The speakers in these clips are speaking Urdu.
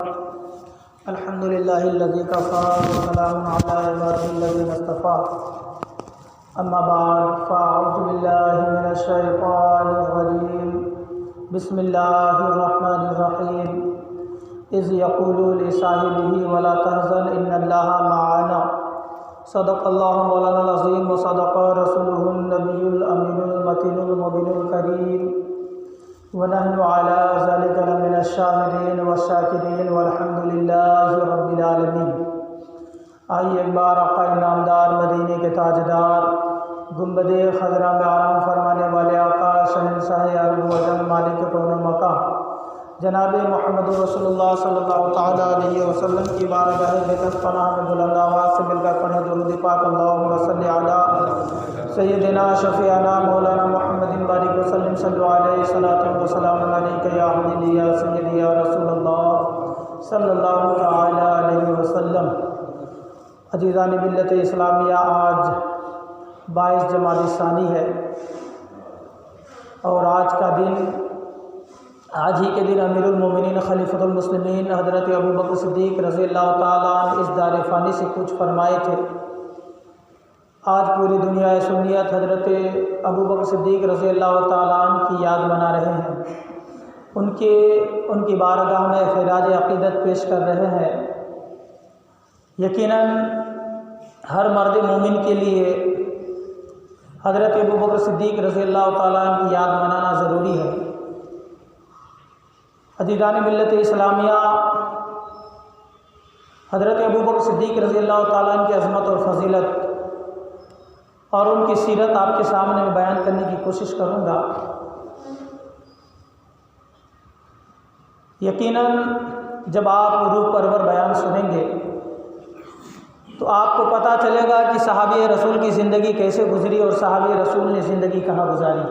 الحمد للہ الذی کفی وسلام علی عبادہ الذین اصطفی اما بعد فاعوذ باللہ من الشیطان الرجیم بسم اللہ الرحمن الرحیم اذ یقول لصاحبہ ولا تحزن ان اللہ معنا صدق اللہ مولانا العظیم وصدق رسولہ النبی الامین المتین المبین الکریم ونحن على ذلك لمن الشاہدین والشاکرین والحمد للہ رب العالمین۔ آئیے ایک بار آقا نامدار مدینے کے تاجدار گنبد خضرا میں آرام فرمانے والے آقا شہنشاہ عرب و عجم مالک کون و مقام جناب محمد رسول اللہ صلی اللہ تعالیٰ علیہ وسلم کی بارگاہ بطف پناہ میں بلند آواز سے مل کر پڑھیں درود پاک اللہم صلی علی سیدنا شفیعنا مولانا محمد بارک وسلم صلی علیہ صلاۃ وسلام علیک یا حبیبی یا سیدی یا رسول اللہ صلی اللہ تعالیٰ علیہ وسلم۔ عزیزان ملت اسلامیہ، آج 22 جمادی الثانی ہے اور آج ہی کے دن امیر المومنین خلیفۃ المسلمین حضرت ابو بکر صدیق رضی اللہ تعالیٰ عنہ اس دار فانی سے کچھ فرمائے تھے۔ آج پوری دنیا سنیت حضرت ابو بکر صدیق رضی اللہ تعالیٰ عنہ کی یاد منا رہے ہیں، ان کی بارگاہ میں خراج عقیدت پیش کر رہے ہیں۔ یقیناً ہر مرد مومن کے لیے حضرت ابو بکر صدیق رضی اللہ تعالیٰ عنہ کی یاد منانا ضروری ہے۔ عزیزان ملت اسلامیہ، حضرت ابو بکر صدیق رضی اللہ تعالیٰ عنہ کی عظمت اور فضیلت اور ان کی سیرت آپ کے سامنے میں بیان کرنے کی کوشش کروں گا۔ یقیناً جب آپ روح پرور بیان سنیں گے تو آپ کو پتہ چلے گا کہ صحابی رسول کی زندگی کیسے گزری اور صحابی رسول نے زندگی کہاں گزاری۔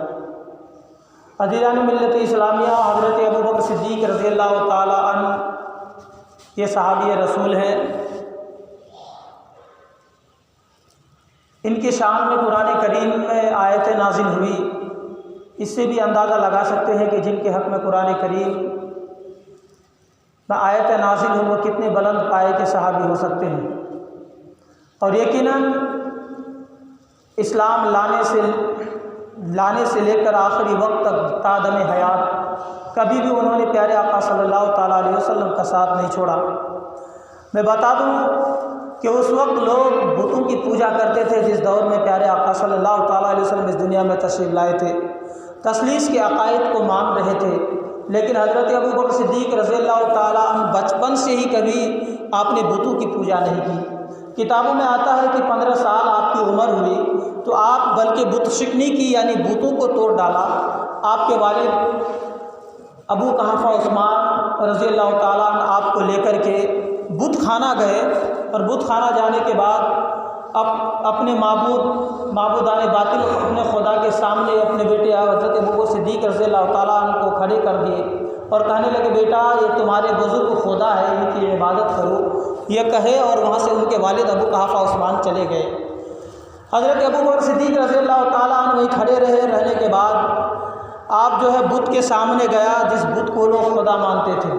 عزیزان ملت اسلامیہ، حضرت ابو بکر صدیق رضی اللہ تعالیٰ عنہ یہ صحابی رسول ہیں۔ ان کی شان میں قرآن کریم میں آیت نازل ہوئی، اس سے بھی اندازہ لگا سکتے ہیں کہ جن کے حق میں قرآن کریم میں آیت نازل ہو وہ کتنے بلند پائے کے صحابی ہو سکتے ہیں۔ اور یقیناً اسلام لانے سے لے کر آخری وقت تک تا دم حیات کبھی بھی انہوں نے پیارے آقا صلی اللہ تعالیٰ علیہ وسلم کا ساتھ نہیں چھوڑا۔ میں بتا دوں کہ اس وقت لوگ بتوں کی پوجا کرتے تھے جس دور میں پیارے آقا صلی اللہ تعالیٰ علیہ وسلم اس دنیا میں تشریف لائے تھے، تثلیث کے عقائد کو مان رہے تھے، لیکن حضرت ابو بکر صدیق رضی اللہ تعالیٰ عنہ بچپن سے ہی کبھی آپ نے بتوں کی پوجا نہیں کی۔ کتابوں میں آتا ہے کہ 15 سال آپ کی عمر ہوئی تو آپ بلکہ بت شکنی کی یعنی بتوں کو توڑ ڈالا۔ آپ کے والد ابو قحافہ عثمان رضی اللہ تعالیٰ عنہ آپ کو لے کر کے بت خانہ گئے اور بت خانہ جانے کے بعد اپنے معبودان باطل اپنے خدا کے سامنے اپنے بیٹے حضرت ابو بکر صدیق رضی اللہ تعالیٰ عنہ کو کھڑے کر دیے اور کہنے لگے بیٹا یہ تمہارے بزرگ خدا ہے، ان کی عبادت کرو، یہ کہے اور وہاں سے ان کے والد ابو قحافہ عثمان چلے گئے۔ حضرت ابو بکر صدیق رضی اللہ تعالیٰ عنہ وہیں کھڑے رہنے کے بعد آپ جو ہے بت کے سامنے گیا جس بت کو لوگ خدا مانتے تھے،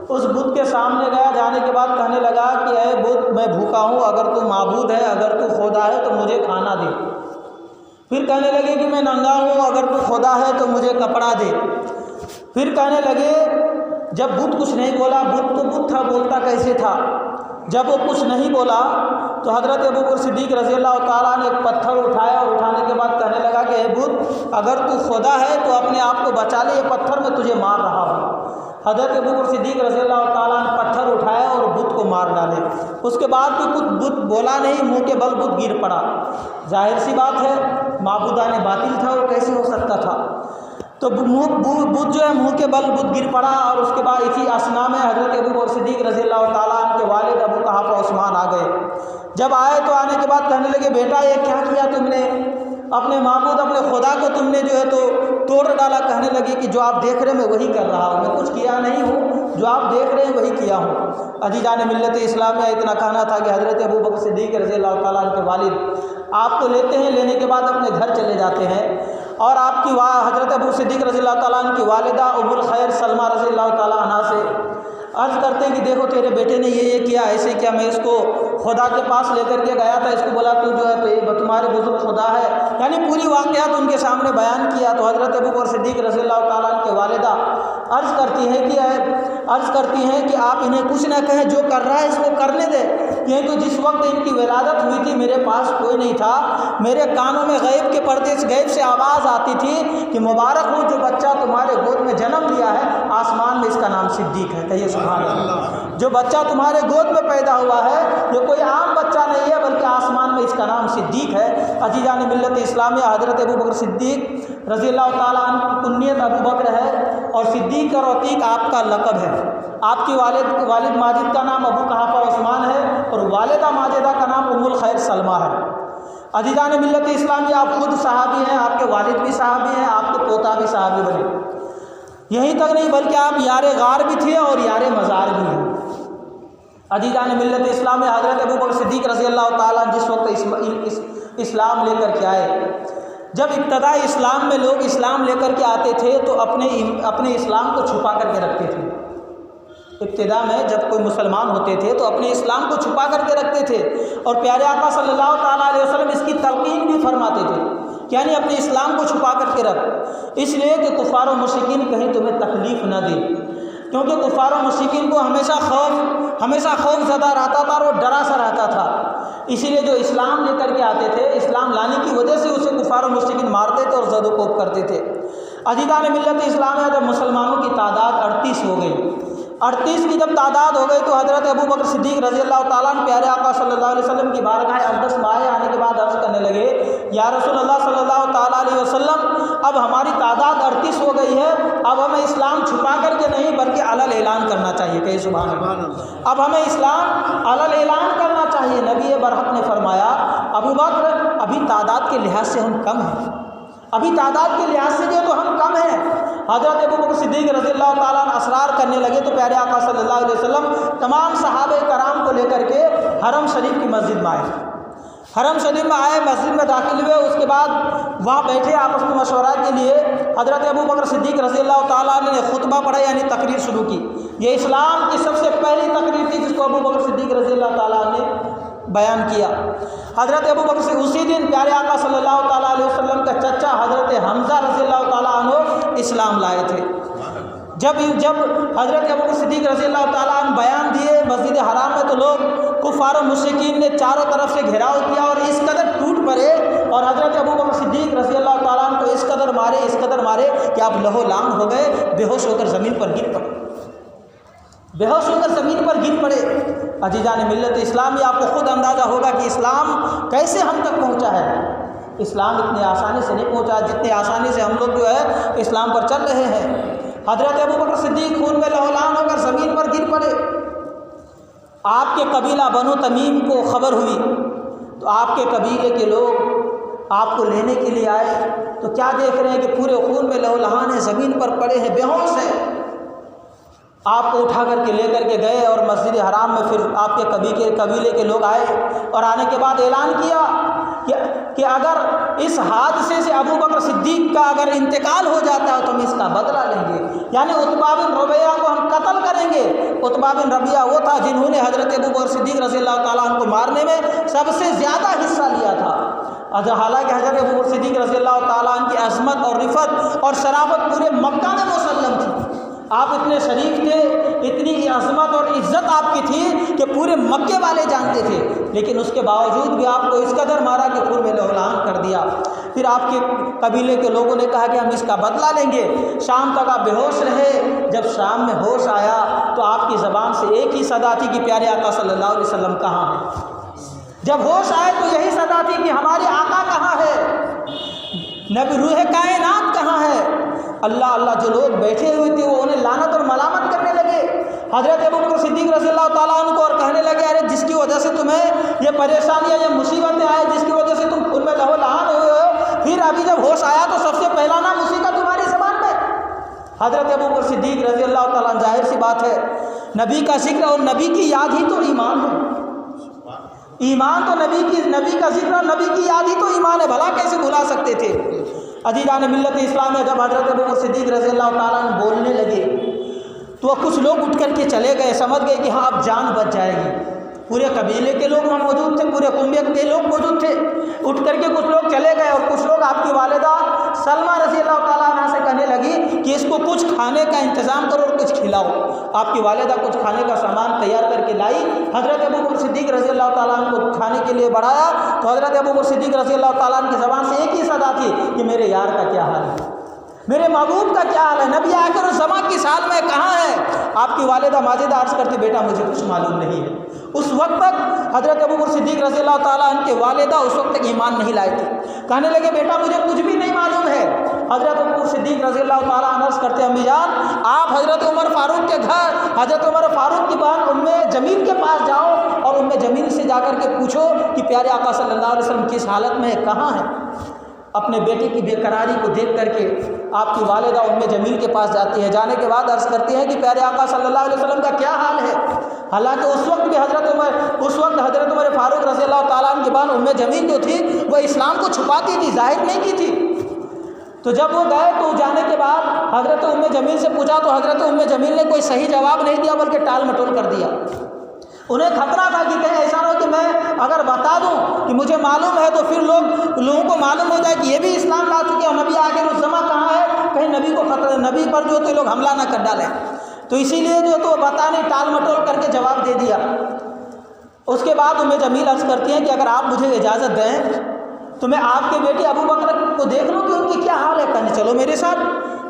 اس بت کے سامنے گیا، جانے کے بعد کہنے لگا کہ اے بت میں بھوکا ہوں، اگر تو معبود ہے، اگر تو خدا ہے تو مجھے کھانا دے۔ پھر کہنے لگے کہ میں ننگا ہوں، اگر تو خدا ہے تو مجھے کپڑا دے۔ پھر کہنے لگے جب بت کچھ نہیں بولا، بت تو بت تھا، بولتا کیسے تھا، جب وہ کچھ نہیں بولا تو حضرت ابو بکر صدیق رضی اللہ تعالیٰ نے ایک پتھر اٹھایا اور اٹھانے کے بعد کہنے لگا کہ اے بت اگر تو خدا ہے تو اپنے آپ کو بچا لے، یہ پتھر میں تجھے مار رہا ہوں۔ حضرت ابو بکر صدیق رضی اللہ تعالیٰ نے پتھر اٹھایا اور بت کو مار ڈالے۔ اس کے بعد بھی کچھ بت بولا نہیں، منہ کے بل بت گر پڑا۔ ظاہر سی بات ہے معبودان باطل تھا، وہ کیسے ہو سکتا تھا؟ تو بت جو ہے منہ کے بل بت گر پڑا اور اس کے بعد اسی اسنا میں حضرت ابو بکر صدیق رضی اللہ تعالیٰ عنہ کے والد ابو قحافہ عثمان آ گئے۔ جب آئے تو آنے کے بعد کہنے لگے بیٹا یہ کیا کیا تم نے، اپنے معبود اپنے خدا کو تم نے جو ہے تو توڑ ڈالا۔ کہنے لگے کہ جو آپ دیکھ رہے ہیں میں وہی کر رہا ہوں، میں کچھ کیا نہیں ہوں، جو آپ دیکھ رہے ہیں وہی کیا ہوں۔ عزیزان ملت اسلامیہ، اتنا کہنا تھا کہ حضرت ابو بکر صدیق رضی اللہ تعالیٰ عنہ کے والد آپ کو لیتے ہیں، لینے کے بعد اپنے گھر چلے جاتے ہیں اور آپ کی حضرت ابو صدیق رضی اللہ تعالیٰ عنہ کی والدہ ام الخیر سلمہ رضی اللہ تعالیٰ عنہ سے عرض کرتے ہیں کہ دیکھو تیرے بیٹے نے یہ کیا، ایسے کیا، میں اس کو خدا کے پاس لے کر کے گیا تھا، اس کو بولا تو جو ہے تمہارے بزرگ خدا ہے، یعنی پوری واقعات ان کے سامنے بیان کیا۔ تو حضرت ابوبکر صدیق رضی اللہ تعالیٰ عنہ کے والدہ عرض کرتی ہیں کہ آپ انہیں کچھ نہ کہیں، جو کر رہا ہے اس کو کرنے دیں، کیونکہ جس وقت ان کی ولادت ہوئی تھی میرے پاس کوئی نہیں تھا، میرے کانوں میں غیب کے پردے سے غیب سے آواز آتی تھی کہ مبارک ہو جو بچہ تمہارے گود میں جنم لیا ہے، آسمان میں اس کا نام صدیق ہے، کہیے سبحان اللہ۔ جو بچہ تمہارے گود میں پیدا ہوا ہے یہ کوئی عام بچہ نہیں ہے بلکہ آسمان میں اس کا نام صدیق ہے۔ عزیزان ملت اسلامیہ، حضرت ابوبکر صدیق رضی اللہ تعالیٰ عنہ کی کنیت ابوبکر ہے اور صدیق اور عتیق آپ کا لقب ہے۔ آپ کی والد ماجد کا نام ابو قحافہ عثمان ہے اور والدہ ماجدہ کا نام ام الخیر سلمہ ہے۔ عزیزان ملت اسلامیہ، آپ خود صحابی ہیں، آپ کے والد بھی صحابی ہیں، آپ کے پوتا بھی صحابی بنے۔ یہیں تک نہیں بلکہ آپ یار غار بھی تھے اور یار مزار بھی ہیں۔ عزیزان ملت اسلامیہ، حضرت ابوبکر صدیق رضی اللہ تعالیٰ جس وقت اسلام لے کر کے آئے، جب ابتدائی اسلام میں لوگ اسلام لے کر کے آتے تھے تو اپنے اسلام کو چھپا کر کے رکھتے تھے۔ ابتدا میں جب کوئی مسلمان ہوتے تھے تو اپنے اسلام کو چھپا کر کے رکھتے تھے، اور پیارے آقا صلی اللہ تعالیٰ علیہ وسلم اس کی تلقین بھی فرماتے تھے، یعنی اپنے اسلام کو چھپا کر کے رکھ، اس لیے کہ کفار و مشرکین کہیں تمہیں تکلیف نہ دے، کیونکہ کفار و مشرکین کو ہمیشہ خوف زدہ رہتا تھا اور وہ ڈرا سا رہتا تھا، اسی لیے جو اسلام لے کر کے آتے تھے اسلام لانے کی وجہ سے اسے کفار و مشرکین مارتے تھے اور زد و کوب کرتے تھے۔ عزیزان ملت اسلامیہ، جب مسلمانوں کی تعداد 38 ہو گئی، 38 کی جب تعداد ہو گئی تو حضرت ابوبکر صدیق رضی اللہ تعالیٰ عنہ پیارے آقا صلی اللہ علیہ وسلم کی بارگاہ اقدس میں آئے، آنے کے بعد عرض کرنے لگے، یا رسول اللہ صلی اللہ تعالیٰ علیہ وسلم، اب ہماری تعداد 38 ہو گئی ہے، اب ہمیں اسلام چھپا کر کے نہیں بلکہ علل اعلان کرنا چاہیے، کہیے سبحان اللہ۔ اب ہمیں اسلام علل اعلان کرنا چاہیے۔ نبی برحق نے فرمایا، ابوبکر ابھی تعداد کے لحاظ سے ہم کم ہیں، ابھی تعداد کے لحاظ سے جو تو ہم کم ہیں۔ حضرت ابوبکر صدیق رضی اللہ تعالیٰ عنہ اسرار کرنے لگے تو پیارے آقا صلی اللہ علیہ وسلم تمام صحابہ کرام کو لے کر کے حرم شریف کی مسجد میں آئے، حرم شریف میں آئے، مسجد میں داخل ہوئے، اس کے بعد وہاں بیٹھے آپس میں مشورہ کے لیے۔ حضرت ابوبکر صدیق رضی اللہ تعالیٰ عنہ نے خطبہ پڑھا، یعنی تقریر شروع کی۔ یہ اسلام کی سب سے پہلی تقریر تھی جس کو ابوبکر صدیق رضی اللہ تعالیٰ عنہ نے بیان کیا۔ حضرت ابوبکر سے اسی دن پیارے آقا صلی اللہ تعالیٰ علیہ وسلم کا چچا حضرت حمزہ رضی اللہ تعالیٰ عنہ اسلام لائے تھے۔ جب حضرت ابوبکر صدیق رضی اللہ تعالیٰ عنہ بیان دیے مسجد حرام میں، تو لوگ کفار و مشرکین نے چاروں طرف سے گھیراؤ کیا اور اس قدر ٹوٹ پڑے، اور حضرت ابوبکر صدیق رضی اللہ تعالیٰ عنہ کو اس قدر مارے کہ آپ لہو لعن ہو گئے، بے ہوش ہو کر زمین پر گر پڑے۔ عزیزان ملت اسلامی، آپ کو خود اندازہ ہوگا کہ اسلام کیسے ہم تک پہنچا ہے۔ اسلام اتنے آسانی سے نہیں پہنچا جتنے آسانی سے ہم لوگ جو ہے اسلام پر چل رہے ہیں۔ حضرت ابوبکر صدیق خون میں لہولان ہو کر زمین پر گر پڑے۔ آپ کے قبیلہ بنو تمیم کو خبر ہوئی تو آپ کے قبیلے کے لوگ آپ کو لینے کے لیے آئے، تو کیا دیکھ رہے ہیں کہ پورے خون میں لہولان ہیں، زمین پر پڑے ہیں، بے ہوش ہیں۔ آپ کو اٹھا کر کے لے کر کے گئے اور مسجد حرام میں پھر آپ کے قبیلے کے لوگ آئے، اور آنے کے بعد اعلان کیا کہ اگر اس حادثے سے ابوبکر صدیق کا اگر انتقال ہو جاتا ہے تو ہم اس کا بدلہ لیں گے، یعنی عتبہ بن ربیعہ کو ہم قتل کریں گے۔ عتبہ بن ربیعہ وہ تھا جنہوں نے حضرت ابوبکر صدیق رضی اللہ تعالیٰ عنہ کو مارنے میں سب سے زیادہ حصہ لیا تھا۔ حالانکہ حضرت ابوبکر صدیق رضی اللہ تعالیٰ عنہ کی عظمت اور رفت اور شرافت پورے مکہ میں مسلم تھی، آپ اتنے شریف تھے، اتنی عظمت اور عزت آپ کی تھی کہ پورے مکے والے جانتے تھے، لیکن اس کے باوجود بھی آپ کو اس قدر مارا کہ خون میں لہولان کر دیا۔ پھر آپ کے قبیلے کے لوگوں نے کہا کہ ہم اس کا بدلہ لیں گے، شام تک آپ بے ہوش رہے۔ جب شام میں ہوش آیا تو آپ کی زبان سے ایک ہی صدا تھی کہ پیارے آقا صلی اللہ علیہ وسلم کہاں ہیں۔ جب ہوش آئے تو یہی صدا تھی کہ ہمارے آقا کہاں ہے، نبی روح کائنات کہاں ہے۔ اللہ اللہ، جو لوگ بیٹھے ہوئے تھے وہ انہیں لعنت اور ملامت کرنے لگے حضرت ابوبکر صدیق رضی اللہ تعالیٰ عنہ کو، اور کہنے لگے ارے جس کی وجہ سے تمہیں یہ پریشانیاں یہ مصیبتیں آئے، جس کی وجہ سے تم خون میں لہو لہان ہوئے ہو، پھر ابھی جب ہوش آیا تو سب سے پہلا نام اسی کا تمہاری زبان میں۔ حضرت ابوبکر صدیق رضی اللہ تعالیٰ عنہ، ظاہر سی بات ہے نبی کا ذکر اور نبی کی یاد ہی تو ایمان ہے، ایمان تو نبی کا ذکر اور نبی کی یاد ہی تو ایمان ہے، بھلا کیسے بھلا سکتے تھے۔ عزیزان ملت اسلام میں جب حضرت ابوبکر صدیق رضی اللہ تعالیٰ عنہ بولنے لگے تو کچھ لوگ اٹھ کر کے چلے گئے، سمجھ گئے کہ ہاں اب جان بچ جائے گی۔ پورے قبیلے کے لوگ وہاں موجود تھے، پورے کنبے کے لوگ موجود تھے۔ اٹھ کر کے کچھ لوگ چلے گئے اور کچھ لوگ آپ کی والدہ سلمہ رضی اللہ تعالیٰ عنہ سے کہنے لگی کہ اس کو کچھ کھانے کا انتظام کرو اور کچھ کھلاؤ۔ آپ کی والدہ کچھ کھانے کا سامان تیار کر کے لائی، حضرت ابوبکر صدیق رضی اللہ تعالیٰ عنہ کو کھانے کے لیے بڑھایا تو حضرت ابوبکر صدیق رضی اللہ تعالیٰ عنہ کی زبان سے ایک ہی صدا تھی کہ میرے یار کا کیا حال ہے، میرے محبوب کا کیا حال ہے، نبی آخر الزمان کی سال میں کہاں ہے؟ آپ کی والدہ ماجدہ عرض کرتی بیٹا مجھے کچھ معلوم نہیں ہے۔ اس وقت تک حضرت ابوبکر صدیق رضی اللہ تعالیٰ عنہ کے والدہ اس وقت تک ایمان نہیں لائے تھے، کہنے لگے بیٹا مجھے کچھ بھی نہیں معلوم ہے۔ حضرت ابوبکر صدیق رضی اللہ تعالیٰ عنہ عرض کرتے امی جان آپ حضرت عمر فاروق کے گھر، حضرت عمر فاروق کی بہن ام جمیل کے پاس جاؤ اور ام جمیل سے جا کر کے پوچھو کہ پیارے آقا صلی اللہ علیہ وسلم کس حالت میں ہے، کہاں ہے۔ اپنے بیٹے کی بے قراری کو دیکھ کر کے آپ کی والدہ ام جمیل کے پاس جاتی ہے، جانے کے بعد عرض کرتی ہیں کہ پیارے آقا صلی اللہ علیہ وسلم کا کیا حال ہے۔ حالانکہ اس وقت حضرت عمر فاروق رضی اللہ تعالیٰ عنہ کی بہن ام جمیل جو تھی وہ اسلام کو چھپاتی تھی، ظاہر نہیں کی تھی۔ تو جب وہ گئے تو جانے کے بعد حضرت ام جمیل سے پوچھا تو حضرت ام جمیل نے کوئی صحیح جواب نہیں دیا بلکہ ٹال مٹول کر دیا۔ انہیں خطرہ تھا کہ کہیں ایسا نہ ہو کہ میں اگر بتا دوں کہ مجھے معلوم ہے تو پھر لوگوں کو معلوم ہو جائے کہ یہ بھی اسلام لا چکے اور نبی آخر الزمان کہاں ہے، کہیں نبی کو خطرہ، نبی پر جو تو لوگ حملہ نہ کر ڈالیں۔ تو اسی لیے جو تو بتا نہیں، ٹال مٹول کر کے جواب دے دیا۔ اس کے بعد ام جمیل عرض کرتی ہیں کہ اگر آپ مجھے اجازت دیں تو میں آپ کے بیٹے ابو بکر کو دیکھ لوں کہ ان کی کیا حال ہے، کہنے چلو میرے ساتھ۔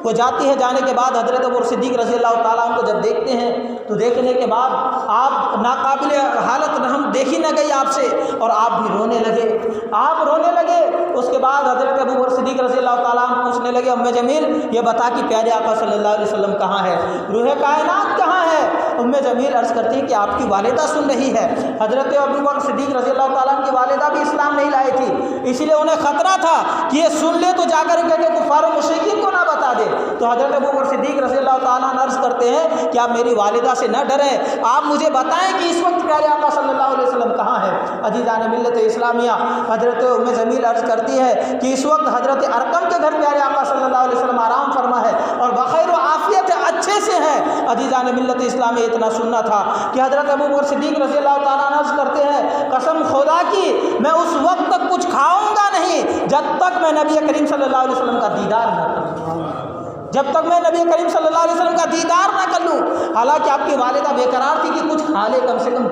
وہ جاتی ہے، جانے کے بعد حضرت ابو بکر صدیق رضی اللہ تعالیٰ عنہ کو جب دیکھتے ہیں تو دیکھنے کے بعد آپ ناقابل حالت رحم دیکھی نہ گئی آپ سے اور آپ بھی رونے لگے، آپ رونے لگے۔ اس کے بعد حضرت ابو بکر صدیق رضی اللہ تعالیٰ عنہ پوچھنے لگے ام جمیل یہ بتا کہ پیارے آقا صلی اللہ علیہ وسلم کہاں ہے، روح کائنات کہاں ہے۔ ام جمیل عرض کرتی ہے کہ آپ کی والدہ سن رہی ہے۔ حضرت ابو بکر صدیق رضی اللہ تعالیٰ عنہ کی والدہ بھی اسلام نہیں لائی تھی، اسی لیے انہیں خطرہ تھا کہ یہ سن لے تو جا کر کے کفار و مشرکین کو نہ بتا دے۔ تو حضرت ابو بکر صدیق رضی اللہ تعالیٰ عنہ عرض کرتے ہیں کہ آپ میری والدہ سے نہ ڈریں، آپ مجھے بتائیں کہ اس وقت پیارے آقا صلی اللہ علیہ وسلم کہاں ہے۔ عزیزان ملت اسلامیہ، حضرت ام جمیل عرض کرتی ہے کہ اس وقت حضرت ارقم کے گھر پیارے آقا صلی اللہ علیہ وسلم آرام فرما ہے اور بخیر و عافیت اچھے سے ہیں۔ عزیزان ملت اسلامیہ اتنا سننا تھا کہ حضرت ابو بکر صدیق رضی اللہ تعالیٰ عنہ عرض کرتے ہیں قسم خدا کی میں اس وقت تک کچھ کھاؤں گا نہیں جب تک میں نبی کریم صلی اللہ علیہ وسلم کا دیدار نہ کروں، جب تک میں نبی کریم صلی اللہ علیہ وسلم کا دیدار نہ کر لوں۔ حالانکہ آپ کی والدہ بے قرار تھی کہ کچھ کھا لے، کم سے کم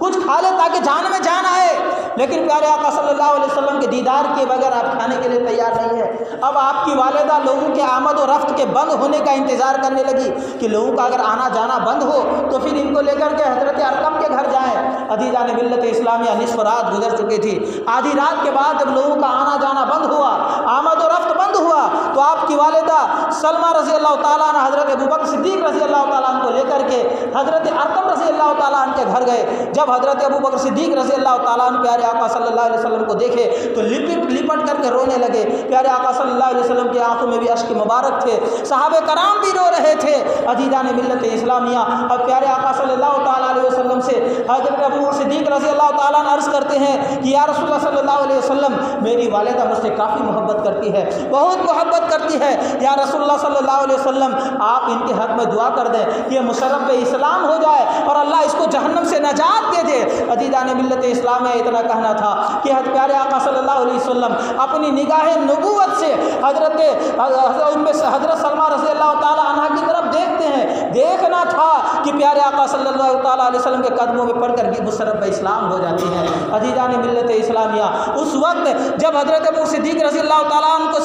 کچھ کھا لے تاکہ جان میں جان آئے، لیکن پیارے آقا صلی اللہ علیہ وسلم کے دیدار کے بغیر آپ کھانے کے لیے تیار نہیں ہے۔ اب آپ کی والدہ لوگوں کے آمد و رفت کے بند ہونے کا انتظار کرنے لگی کہ لوگوں کا اگر آنا جانا بند ہو تو پھر ان کو لے کر کے حضرت ارقم کے گھر جائیں۔ عزیزان ملت اسلامیہ نصف رات گزر چکی تھی، آدھی رات کے بعد جب لوگوں کا آنا جانا بند ہوا، آمد و رفت بند ہوا تو آپ کی والدہ سلمہ رضی اللہ تعالیٰ عنہ حضرت ابوبکر صدیق رضی اللہ تعالیٰ عنہ کو لے کر کے حضرت ارقم رضی اللہ تعالیٰ عنہ کے گھر گئے۔ جب حضرت ابوبکر صدیق رضی اللہ تعالیٰ عنہ پیارے آقا صلی اللہ علیہ وسلم کو دیکھے تو لپٹ کر کے رونے لگے۔ پیارے آقا صلی اللہ علیہ وسلم کی آنکھوں میں بھی اشک مبارک تھے، صحابہ کرام بھی رو رہے تھے۔ عزیزان ملت اسلامیہ، اور پیارے آقا صلی اللہ تعالیٰ علیہ وسلم سے حضرت ابوبکر صدیق رضی اللہ تعالیٰ عنہ عرض کرتے ہیں کہ یا رسول اللہ صلی اللہ علیہ وسلم میری والدہ مجھ سے کافی محبت کرتی ہے، بہت محبت کرتی ہے، یا رسول اللہ صلی اللہ علیہ وسلم آپ ان کے حق میں دعا کر دیں کہ یہ مشرف اسلام ہو جائے اور اللہ اس کو جہنم سے نجات دے دے۔ عزیزان ملت اسلام میں اتنا کہنا تھا کہ پیارے آقا صلی اللہ علیہ وسلم اپنی نگاہ نبوت سے حضرت سلمہ رضی اللہ تعالیٰ عنہ کی طرف دیکھتے ہیں، دیکھنا تھا کہ پیارے آقا صلی اللہ تعالیٰ علیہ وسلم کے قدموں میں پڑھ کر مشرف اسلام ہو جاتی ہیں۔ عزیزان ملت اسلامیہ، اس وقت جب حضرت ابو صدیق رضی اللہ تعالیٰ عنہ کو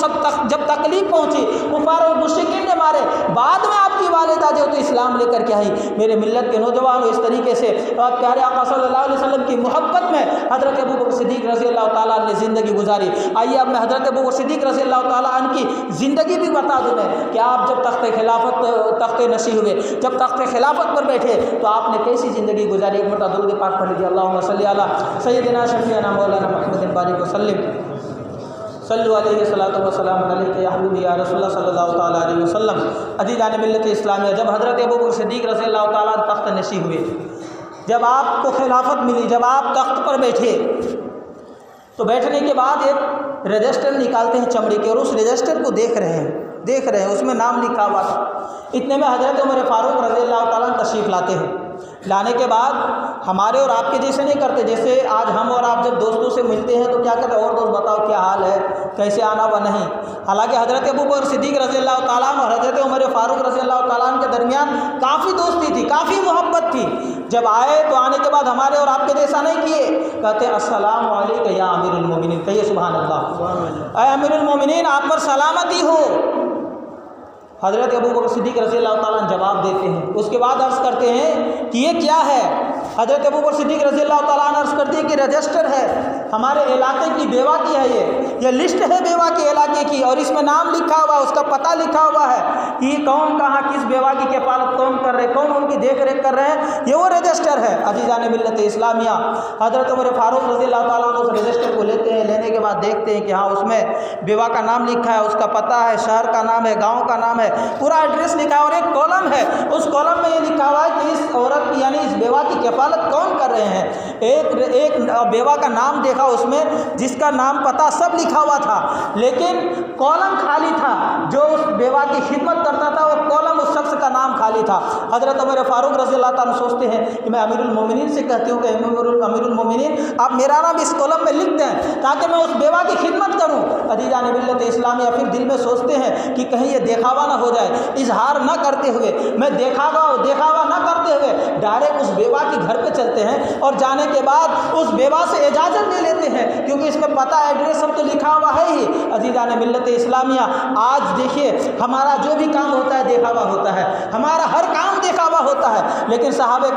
جب تکلیف پہنچی، کفار اور مشرکین نے مارے، بعد میں آپ کی والدہ جو تو اسلام لے کر کے آئی۔ میرے ملت کے نوجوانوں، اس طریقے سے پیارے آقا صلی اللہ علیہ وسلم کی محبت میں حضرت ابوبکر صدیق رضی اللہ تعالیٰ عنہ نے زندگی گزاری۔ آئیے اب میں حضرت ابوبکر صدیق رضی اللہ تعالیٰ عنہ کی زندگی بھی بتا دوں میں کہ آپ جب تخت نشین ہوئے، جب تخت خلافت پر بیٹھے تو آپ نے کیسی زندگی گزاری۔ ایک مرتبہ درود پاک پڑھ لیجیے، اللہم صلی علی سیدنا شفیعنا مولانا محمد بارک وسلم، صلو علیہ الصلوۃ والسلام علیک یا حبیبی یا رسول اللہ صلی اللہ تعالیٰ علیہ وسلم۔ عزیزان ملت اسلامیہ، جب حضرت ابوبکر صدیق رضی اللہ تعالیٰ عنہ تخت نشین ہوئے، جب آپ کو خلافت ملی، جب آپ تخت پر بیٹھے تو بیٹھنے کے بعد ایک رجسٹر نکالتے ہیں چمڑے کے اور اس رجسٹر کو دیکھ رہے ہیں، اس میں نام لکھا ہوا تھا۔ اتنے میں حضرت عمر فاروق رضی اللہ تشریف لاتے ہیں۔ لانے کے بعد ہمارے اور آپ کے جیسے نہیں کرتے، جیسے آج ہم اور آپ جب دوستوں سے ملتے ہیں تو کیا کہتے ہیں، اور دوست بتاؤ کیا حال ہے، کیسے آنا ہوا، نہیں۔ حالانکہ حضرت ابوبکر صدیق رضی اللہ تعالیٰ عنہ اور حضرت عمر فاروق رضی اللہ تعالیٰ عنہ کے درمیان کافی دوستی تھی، کافی محبت تھی۔ جب آئے تو آنے کے بعد ہمارے اور آپ کے جیسا نہیں کیے، کہتے السلام علیکم یا امیر المومنین، کہیے سبحان اللہ، اے امیر المومنین آپ پر سلامتی ہو۔ حضرت ابوبکر صدیق رضی اللہ تعالیٰ عنہ جواب دیتے ہیں، اس کے بعد عرض کرتے ہیں کہ یہ کیا ہے؟ حضرت ابوبکر صدیق رضی اللہ تعالیٰ عنہ عرض کرتے ہیں کہ رجسٹر ہے ہمارے علاقے کی بیوہ کی ہے، یہ لسٹ ہے بیوہ کے علاقے کی، اور اس میں نام لکھا ہوا، اس کا پتہ لکھا ہوا ہے کہ کون کہاں کس بیوہ کی کفالت کون کر رہے، کون ان کی دیکھ ریکھ کر رہے ہیں، یہ وہ رجسٹر ہے۔ عزیزان ملت اسلامیہ، حضرت عمر فاروق رضی اللہ تعالیٰ عنہ اس رجسٹر کو لیتے ہیں، لینے کے بعد دیکھتے ہیں کہ ہاں اس میں بیوہ کا نام لکھا ہے، اس کا پتہ ہے، شہر کا نام ہے، گاؤں کا نام ہے، پورا ایڈریس لکھا ہے، اور ایک کالم ہے، اس کالم میں یہ لکھا ہوا ہے کہ اس عورت کی یعنی اس بیوہ کی کفالت کون کر رہے ہیں۔ ایک بیوہ کا نام دیکھا اس میں، جس کا نام پتہ سب لکھا ہوا تھا، لیکن کالم خالی تھا، جو اس بیوہ کی خدمت کرتا تھا وہ کالم اس شخص کا نام خالی تھا۔ حضرت عمر فاروق رضی اللہ تعالیٰ سوچتے ہیں کہ میں امیر المومنین سے کہتی ہوں کہ امیر المومنین آپ میرا نام اس کالم میں لکھ دیں تاکہ میں اس بیوہ کی خدمت کروں۔ عزیزان ملت اسلامیہ، پھر دل میں سوچتے ہیں کہ کہیں یہ دکھاوا نہ ہو جائے، اظہار نہ کرتے ہوئے، میں دکھاوا نہ کرتے ہوئے ڈائریکٹ اس بیوہ کے گھر پہ چلتے ہیں، اور جانے کے بعد اس بیوہ سے اجازت لے لیتے ہیں، کیونکہ اس میں پتہ ایڈریس سب تو لکھا ہوا ہے ہی۔ عزیزان ملت اسلامیہ، آج دیکھیے ہمارا جو بھی کام ہوتا ہے دکھاوا ہوتا ہے، ہمارا ہر کام دکھاوا ہوتا ہے، لیکن صحابہ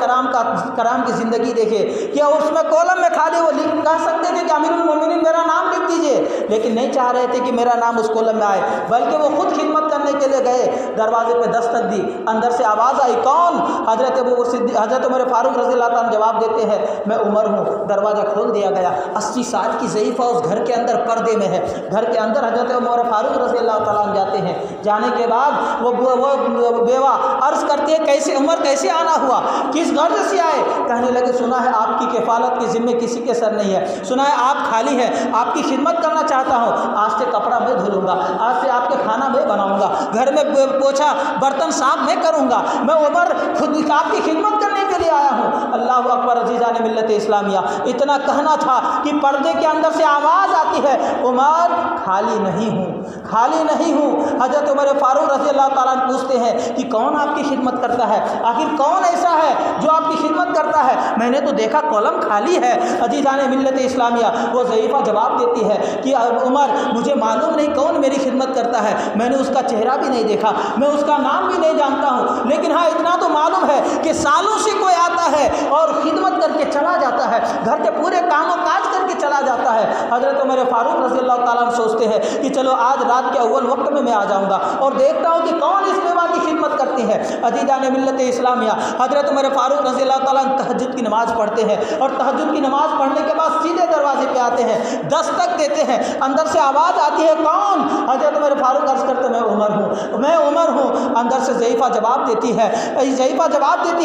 کرام کی زندگی دیکھیے، کیا اس میں کالم میں خالی وہ کہہ سکتے تھے کہ امیر المومنین میرا نام لکھ دیجیے، لیکن نہیں چاہ رہے تھے کہ میرا نام اس کالم میں آئے، بلکہ وہ خود خدمت کرنے کے لیے گئے، دروازے پہ دستک دی، اندر سے آواز آئی، کون؟ حضرت عمر فاروق رضی اللہ تعالیٰ جواب دیتے ہیں میں عمر ہوں۔ دروازہ کھول دیا گیا، 80 سال کی ضعیفہ اس گھر کے اندر پردے میں ہے، گھر کے اندر حضرت عمر فاروق رضی اللہ تعالیٰ عنہ جاتے ہیں، جانے کے بعد وہ بیوہ عرض کرتے ہیں کیسے عمر کیسے آنا ہوا، کس غرض سے آئے؟ کہنے لگے سنا ہے آپ کی کفالت کے ذمے کسی کے سر نہیں ہے، سنا ہے آپ خالی ہیں، آپ کی خدمت کرنا چاہتا ہوں، آج سے کپڑا میں دھلوں گا، آج سے آپ کے کھانا میں بناؤں گا، گھر میں پوچھا برتن صاف میں کروں گا، میں عمر خود آپ کی خدمت کرنے کے لیے آیا ہوں۔ اللہ اکبر۔ عزیزان ملت اسلامیہ، اتنا کہنا تھا کہ پردے کے اندر سے آواز آتی ہے عمر خالی نہیں ہوں، خالی نہیں ہوں۔ حضرت عمر فاروق رضی اللہ تعالیٰ عنہ پوچھتے ہیں کہ کون آپ کی خدمت کرتا ہے، آخر کون ایسا ہے جو آپ کی خدمت کرتا ہے؟ میں نے تو دیکھا کالم خالی ہے۔ عزیزان ملت اسلامیہ، وہ ضعیفہ جواب دیتی ہے کہ عمر مجھے معلوم نہیں کون میری خدمت کرتا ہے، میں نے اس کا چہرہ بھی نہیں دیکھا، میں اس کا نام بھی نہیں جانتا ہوں، لیکن ہاں اتنا تو معلوم ہے کہ سالوں سے کوئی آتا ہے اور خدمت کر کے چلا جاتا ہے، گھر کے پورے کام و کاج کر کے چلا جاتا ہے۔ حضرت عمر فاروق رضی اللہ تعالیٰ عنہ سوچتے ہیں کہ چلو آج رات کے اول وقت میں آ جاؤں گا اور دیکھتا ہوں کہ کون اس بیوہ کی خدمت کرتی ہے۔ عزیزان ملت اسلامیہ، حضرت عمر فاروق رضی اللہ تعالیٰ عنہ تہجد کی نماز پڑھتے ہیں، اور تہجد کی نماز پڑھنے کے بعد سیدھے دروازے پہ آتے ہیں، دستک دیتے ہیں، اندر سے آواز آتی ہے کون؟ حضرت عمر فاروق عرض کرتے میں عمر ہوں، میں عمر ہوں۔ اندر سے ضعیفہ جواب دیتی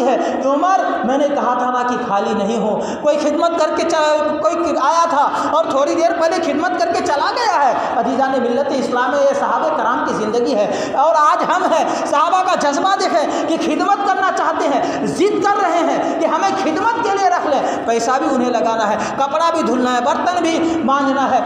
ہے کہ عمر میں نے کہا تھا نا کہ خالی نہیں ہوں، کوئی خدمت کر کے کوئی آیا تھا اور تھوڑی دیر پہلے خدمت کر کے چلا گیا ہے۔ عزیزان ملت اسلام میں یہ صحابہ کرام کی زندگی ہے، اور آج ہم ہیں صحابہ کا جذبہ دیکھیں کہ خدمت کرنا چاہتے ہیں، ضد کر رہے ہیں کہ ہمیں خدمت کے لیے رکھ لیں، پیسہ بھی انہیں لگانا ہے، کپڑا بھی دھلنا ہے، برتن بھی مانجنا ہے،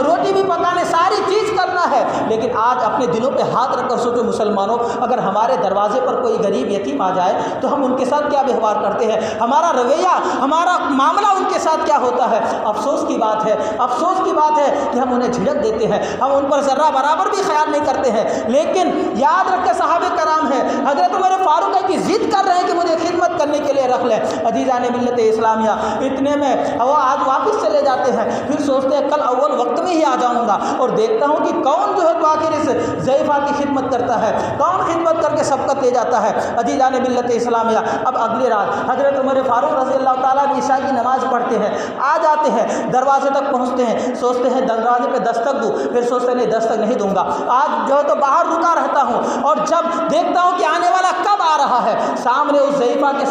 روٹی بھی پکانے، ساری چیز کرنا ہے، لیکن آج اپنے دلوں پہ ہاتھ رکھ کر سوچو مسلمانوں، اگر ہمارے دروازے پر کوئی غریب یتیم آ جائے تو ہم ان کے ساتھ کیا ویوہار کرتے ہیں، ہمارا رویہ، ہمارا معاملہ ان کے ساتھ کیا ہوتا ہے؟ افسوس کی بات ہے کہ ہم انہیں جھڑک دیتے ہیں، ہم ان پر ذرہ برابر بھی خیال نہیں کرتے ہیں۔ لیکن یاد رکھ کے صحابہ کرام ہیں، حضرت عمر فاروق ہے کہ ضد کر رہے ہیں کہ مجھے خدمت کرنے کے لیے رکھ لیں۔ عزیزان ملت اسلامیہ، اتنے میں وہ آج واپس چلے جاتے ہیں، پھر سوچتے ہیں کل اول وقت میں ہی آ جاؤں گا اور دیکھتا ہوں کہ کون جو ہے تو آخر اس ضعیفہ کی خدمت کرتا ہے، کون خدمت کر کے سبقت لے جاتا ہے۔ عزیزان ملت اسلامیہ، اب اگلی رات حضرت عمر فاروق رضی اللہ تعالیٰ نے عشاء کی نماز پڑھتے ہیں، آ جاتے ہیں، دروازے تک پہنچتے ہیں، سوچتے ہیں دروازے پہ دستک دوں، پھر سوچتے ہیں نہیں دستک نہیں دوں گا، آج جو ہے تو باہر رکا رہتا ہوں، اور جب دیکھتا ہوں کہ آنے والا کب آ رہا ہے، سامنے اس ضعیفہ کے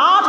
8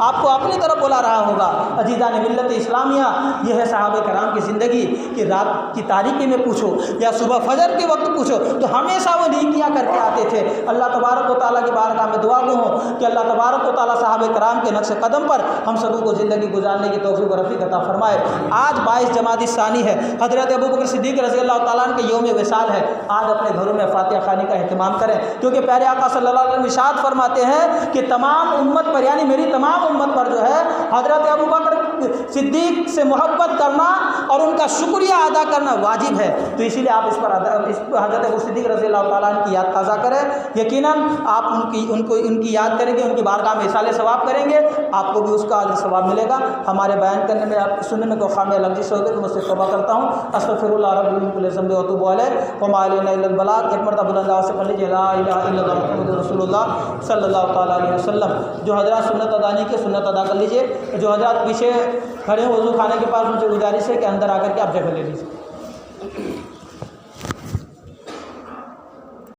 آپ کو اپنی طرف بلا رہا ہوگا۔ عزیزان ملت اسلامیہ، یہ ہے صحابہ کرام کی زندگی کہ رات کی تاریکی میں پوچھو یا صبح فجر کے وقت پوچھو تو ہمیشہ وہ نیکیاں کر کے آتے تھے۔ اللہ تبارک و تعالیٰ کی بارگاہ میں دعا گو ہوں کہ اللہ تبارک و تعالیٰ صحابہ کرام کے نقش قدم پر ہم سبوں کو زندگی گزارنے کی توفیق و رفیق عطا فرمائے۔ آج 22 جمادی الثانی ہے، حضرت ابوبکر صدیق رضی اللہ تعالیٰ عنہ کے یوم وصال ہے۔ آج اپنے گھروں میں فاتحہ خوانی کا اہتمام کریں، کیونکہ پیارے آقا صلی اللہ علیہ وسلم ارشاد فرماتے ہیں کہ تمام امت پر، یعنی میری تمام امت پر جو ہے حضرت ابوبکر صدیق سے محبت کرنا اور ان کا شکریہ ادا کرنا واجب ہے۔ تو اسی لیے آپ اس پر حضرت ابو صدیق رضی اللہ تعالیٰ عنہ کی یاد تازہ کریں۔ یقیناً آپ ان کی یاد کریں گے، ان کی بارگاہ میں اصالِ ثواب کریں گے، آپ کو بھی اس کا اجر ثواب ملے گا۔ ہمارے بیان کرنے میں، آپ سننے میں کوئی خامی لفظی ہو گئی تو مجھ سے توبہ کرتا ہوں۔ استغفر اللہ رب من کل ذنب و اتوب الیہ وما علینا الا البلاغ۔ ایک مرتبہ بلند آواز سے پڑھ لیجیے لا الہ الا اللہ محمد رسول اللہ صلی اللہ تعالیٰ علیہ وسلم۔ جو حضرات سنت ادا نہیں کی، سنت ادا کر لیجیے۔ جو حضرات پیچھے کھڑے ہیں وضو خانے کے پاس، مجھے گزارش ہے کہ اندر آ کر کے آپ جگہ لے لیجیے۔